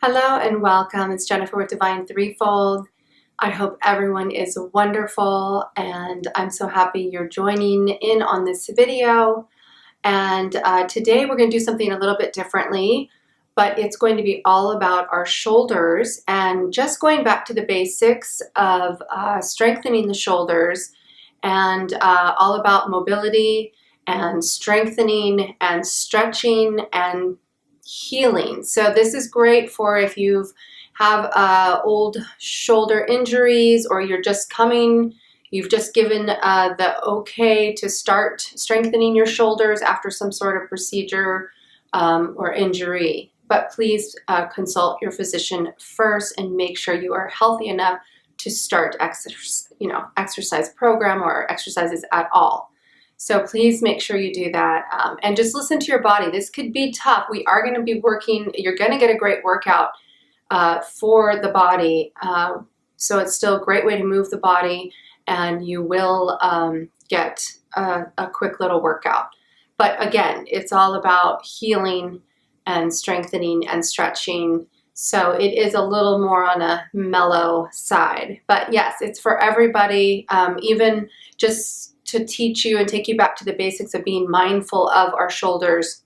Hello and welcome. It's Jennifer with Divinethreefold. I hope everyone is wonderful and I'm so happy you're joining in on this video. And today we're going to do something a little bit differently, but it's going to be all about our shoulders and just going back to the basics of strengthening the shoulders and all about mobility and strengthening and stretching and healing. So this is great for if you have old shoulder injuries or you've just given the okay to start strengthening your shoulders after some sort of procedure or injury. But please consult your physician first and make sure you are healthy enough to start exercise program or exercises at all. So please make sure you do that and just listen to your body. This could be tough. We are going to be working, you're going to get a great workout for the body. So it's still a great way to move the body and you will get a quick little workout. But again, it's all about healing and strengthening and stretching. So it is a little more on a mellow side. But yes, it's for everybody, even just to teach you and take you back to the basics of being mindful of our shoulders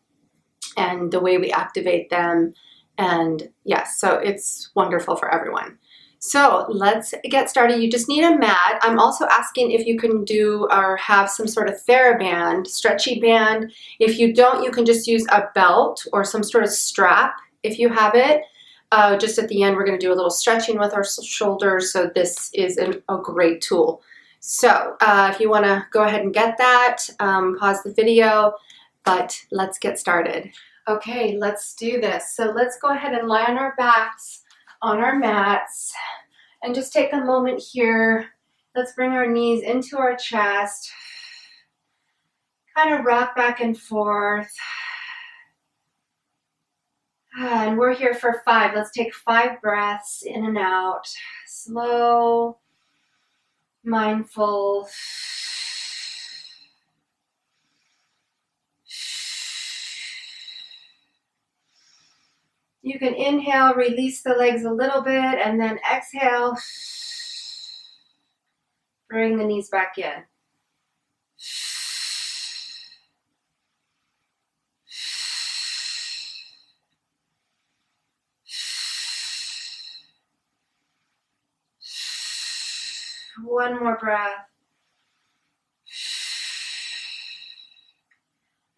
and the way we activate them. And yes, so it's wonderful for everyone. So let's get started. You just need a mat. I'm also asking if you can do or have some sort of theraband, stretchy band. If you don't, you can just use a belt or some sort of strap if you have it. Just at the end, we're going to do a little stretching with our shoulders. So this is a great tool. So if you want to go ahead and get that, pause the video, but let's get started. Okay, let's do this. So let's go ahead and lie on our backs, on our mats, and just take a moment here. Let's bring our knees into our chest, kind of rock back and forth. And we're here for 5. Let's take 5 breaths in and out. Slow, mindful. You can inhale, release the legs a little bit, and then exhale. Bring the knees back in. One more breath.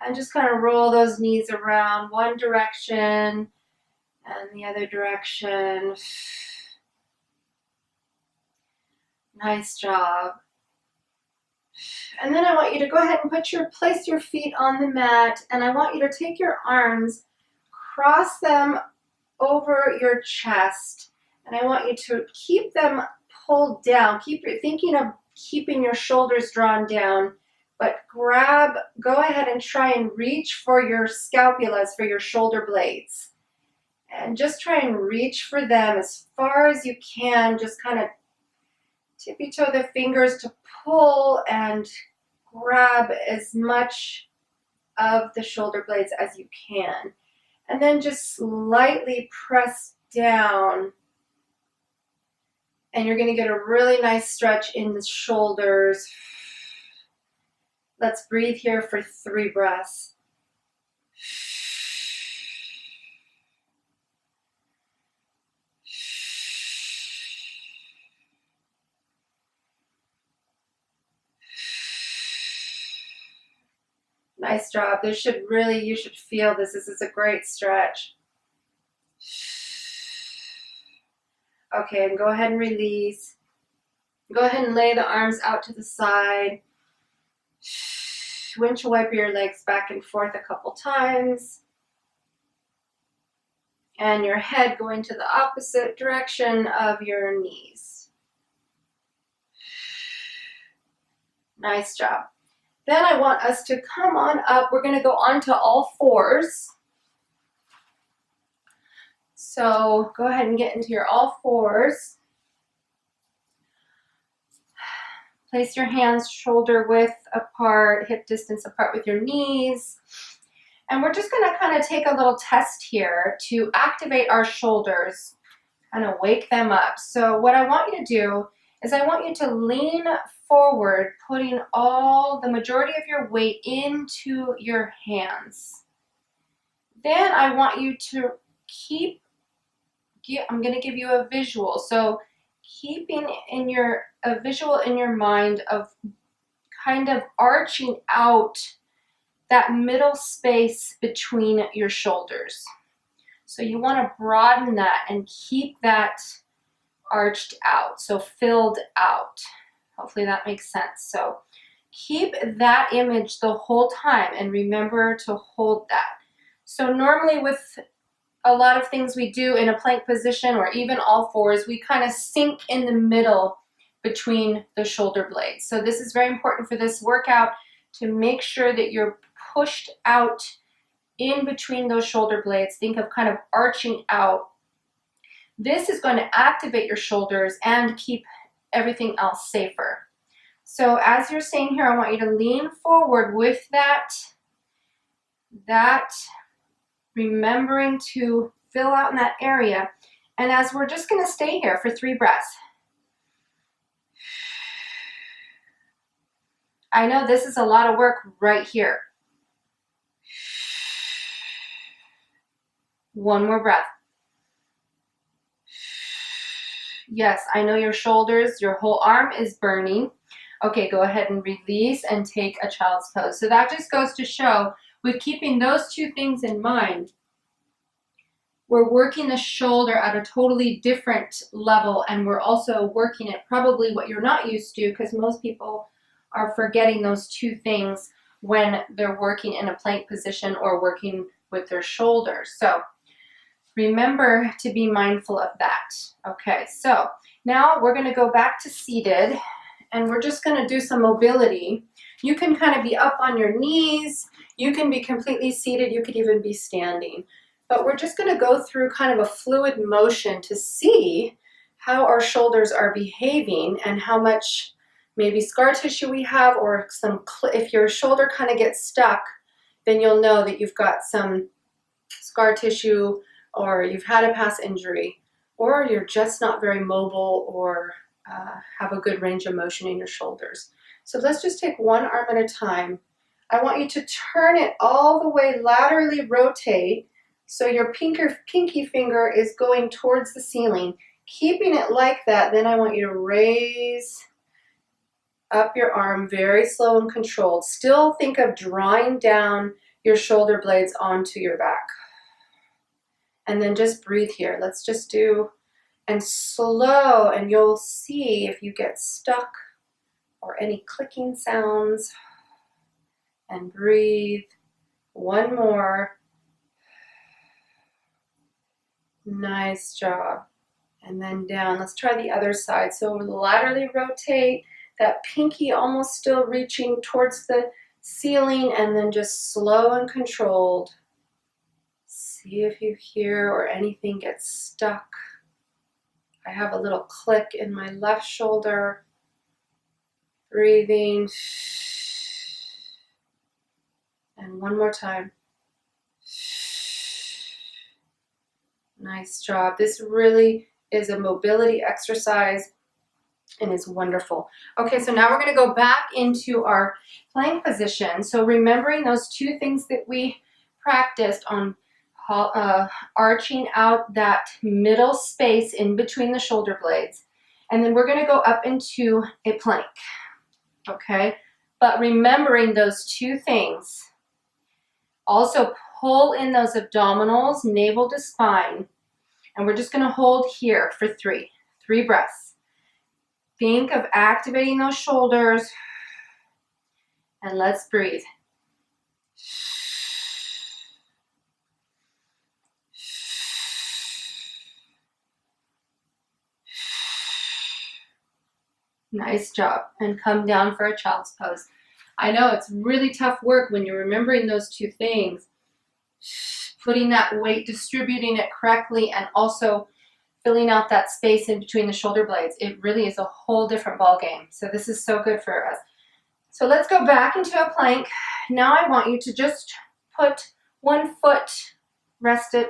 And just kind of roll those knees around one direction and the other direction. Nice job. And then I want you to go ahead and place your feet on the mat, and I want you to take your arms, cross them over your chest, and I want you to keep them pulled down. Thinking of keeping your shoulders drawn down, but go ahead and try and reach for your scapulas, for your shoulder blades. And just try and reach for them as far as you can. Just kind of tippy-toe the fingers to pull and grab as much of the shoulder blades as you can. And then just slightly press down. And you're going to get a really nice stretch in the shoulders. Let's breathe here for 3 breaths. Nice job. You should feel this. This is a great stretch. Okay, and go ahead and release. Go ahead and lay the arms out to the side. Windshield wiper your legs back and forth a couple times. And your head going to the opposite direction of your knees. Nice job. Then I want us to come on up. We're going to go onto all 4s. So go ahead and get into your all 4s. Place your hands shoulder width apart, hip distance apart with your knees. And we're just gonna kind of take a little test here to activate our shoulders, kind of wake them up. So what I want you to do is I want you to lean forward, putting the majority of your weight into your hands. Then I want you to I'm going to give you a visual. So keeping a visual in your mind of kind of arching out that middle space between your shoulders. So you want to broaden that and keep that arched out, so filled out. Hopefully that makes sense. So keep that image the whole time and remember to hold that. So normally with a lot of things we do in a plank position or even all fours, we kind of sink in the middle between the shoulder blades. So this is very important for this workout, to make sure that you're pushed out in between those shoulder blades. Think of kind of arching out. This is going to activate your shoulders and keep everything else safer. So as you're staying here, I want you to lean forward with that remembering to fill out in that area. And as we're just going to stay here for 3 breaths. I know this is a lot of work right here. 1 more breath. Yes, I know your shoulders, your whole arm is burning. Okay, go ahead and release and take a child's pose. So that just goes to show, with keeping those 2 things in mind, we're working the shoulder at a totally different level, and we're also working at probably what you're not used to, because most people are forgetting those 2 things when they're working in a plank position or working with their shoulders. So remember to be mindful of that. Okay, so now we're going to go back to seated, and we're just going to do some mobility. You can kind of be up on your knees, you can be completely seated, you could even be standing. But we're just going to go through kind of a fluid motion to see how our shoulders are behaving and how much maybe scar tissue we have, or if your shoulder kind of gets stuck, then you'll know that you've got some scar tissue, or you've had a past injury, or you're just not very mobile, or have a good range of motion in your shoulders. So let's just take 1 arm at a time. I want you to turn it all the way, laterally rotate, so your pinky finger is going towards the ceiling. Keeping it like that, then I want you to raise up your arm, very slow and controlled. Still think of drawing down your shoulder blades onto your back. And then just breathe here. Let's just do, and slow, and you'll see if you get stuck or any clicking sounds. And breathe. 1 more. Nice job. And then down. Let's try the other side. So laterally rotate, that pinky almost still reaching towards the ceiling, and then just slow and controlled. See if you hear or anything gets stuck. I have a little click in my left shoulder. Breathing. And 1 more time. Nice job. This really is a mobility exercise and is wonderful. Okay, so now we're going to go back into our plank position. So remembering those 2 things that we practiced on arching out that middle space in between the shoulder blades. And then we're going to go up into a plank. Okay, but remembering those 2 things. Also pull in those abdominals, navel to spine. And we're just going to hold here for 3 breaths. Think of activating those shoulders. And let's breathe. Nice job. And come down for a child's pose. I know it's really tough work when you're remembering those 2 things. Putting that weight, distributing it correctly, and also filling out that space in between the shoulder blades. It really is a whole different ball game. So this is so good for us. So let's go back into a plank. Now I want you to just put one foot rested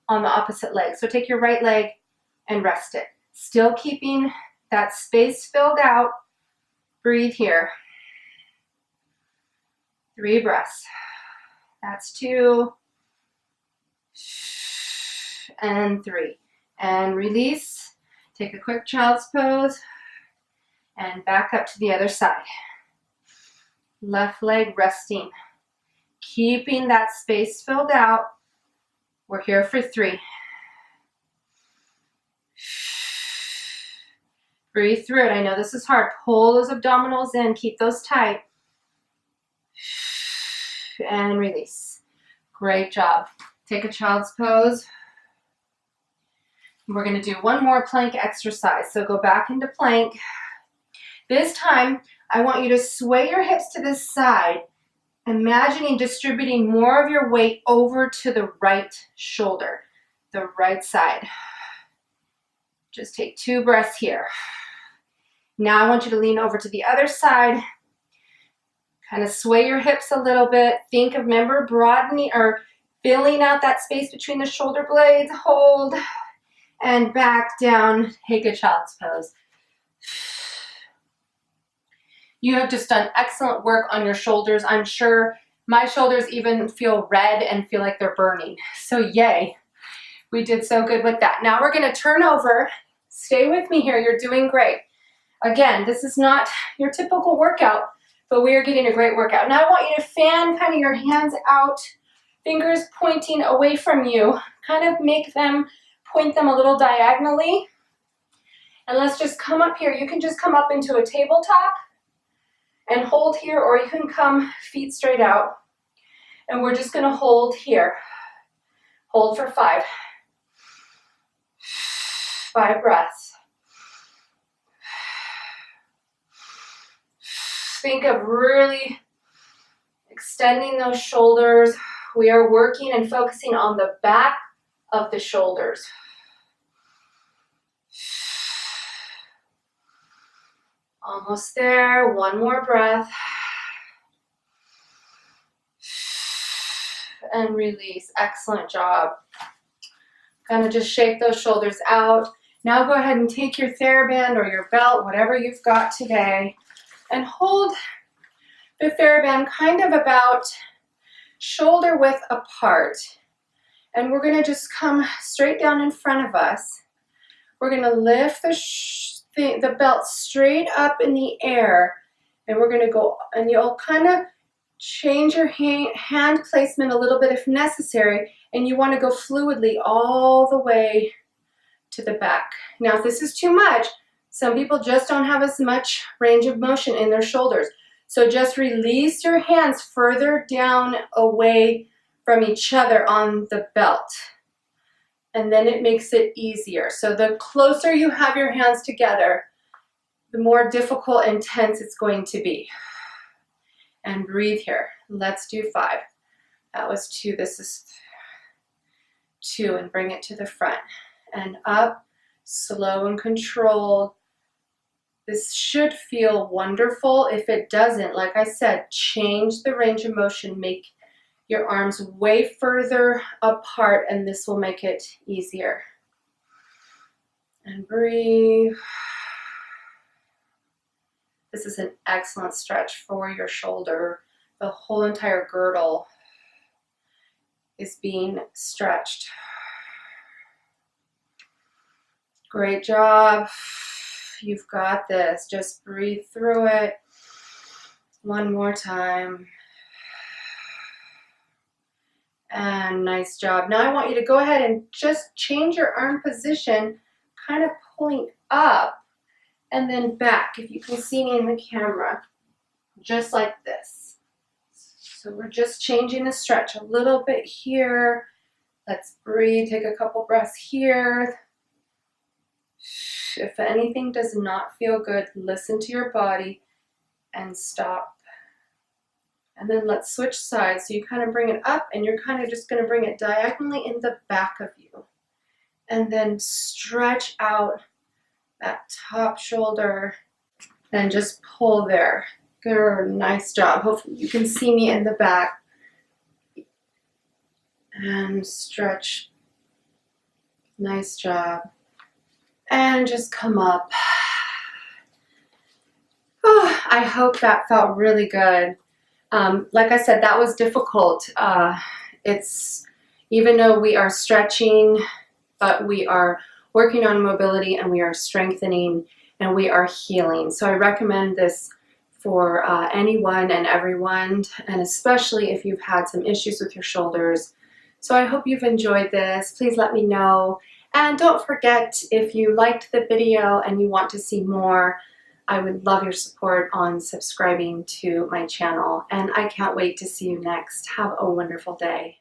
on the opposite leg. So take your right leg and rest it. Still keeping that space filled out. Breathe here. 3 breaths. That's 2 and 3. And release. Take a quick child's pose and back up to the other side. Left leg resting. Keeping that space filled out. We're here for 3. Breathe through it. I know this is hard. Pull those abdominals in. Keep those tight. And release. Great job. Take a child's pose. We're going to do one more plank exercise. So go back into plank. This time, I want you to sway your hips to this side, imagining distributing more of your weight over to the right shoulder, the right side. Just take 2 breaths here. Now I want you to lean over to the other side. Kind of sway your hips a little bit. Remember broadening or filling out that space between the shoulder blades. Hold and back down. Take a child's pose. You have just done excellent work on your shoulders. I'm sure my shoulders even feel red and feel like they're burning. So yay, we did so good with that. Now we're going to turn over. Stay with me here. You're doing great. Again, this is not your typical workout, but we are getting a great workout. Now I want you to fan kind of your hands out, fingers pointing away from you. Kind of point them a little diagonally. And let's just come up here. You can just come up into a tabletop and hold here, or you can come feet straight out. And we're just gonna hold here. Hold for 5. 5 breaths. Think of really extending those shoulders. We are working and focusing on the back of the shoulders. Almost there. One more breath. And release. Excellent job. Kind of just shake those shoulders out. Now go ahead and take your theraband or your belt, whatever you've got today, and hold the theraband kind of about shoulder width apart. And we're going to just come straight down in front of us. We're going to lift the belt straight up in the air. And we're going to go, and you'll kind of change your hand placement a little bit if necessary. And you want to go fluidly all the way to the back. Now, if this is too much, some people just don't have as much range of motion in their shoulders. So just release your hands further down away from each other on the belt. And then it makes it easier. So the closer you have your hands together, the more difficult and tense it's going to be. And breathe here. Let's do 5. That was 2. This is 2. And bring it to the front. And up, slow and controlled. This should feel wonderful. If it doesn't, like I said, change the range of motion. Make your arms way further apart, and this will make it easier. And breathe. This is an excellent stretch for your shoulder. The whole entire girdle is being stretched. Great job. You've got this. Just breathe through it. One more time. And nice job. Now I want you to go ahead and just change your arm position, kind of pulling up and then back, if you can see me in the camera, just like this. So we're just changing the stretch a little bit here. Let's breathe. Take a couple breaths here. If anything does not feel good, listen to your body and stop. And then let's switch sides. So you kind of bring it up and you're kind of just going to bring it diagonally in the back of you. And then stretch out that top shoulder and just pull there. Good, nice job. Hopefully you can see me in the back. And stretch. Nice job. And just come up. Oh, I hope that felt really good. Like I said, that was difficult. It's even though we are stretching, but we are working on mobility and we are strengthening and we are healing. So I recommend this for anyone and everyone, and especially if you've had some issues with your shoulders. So I hope you've enjoyed this. Please let me know. And don't forget, if you liked the video and you want to see more, I would love your support on subscribing to my channel. And I can't wait to see you next. Have a wonderful day.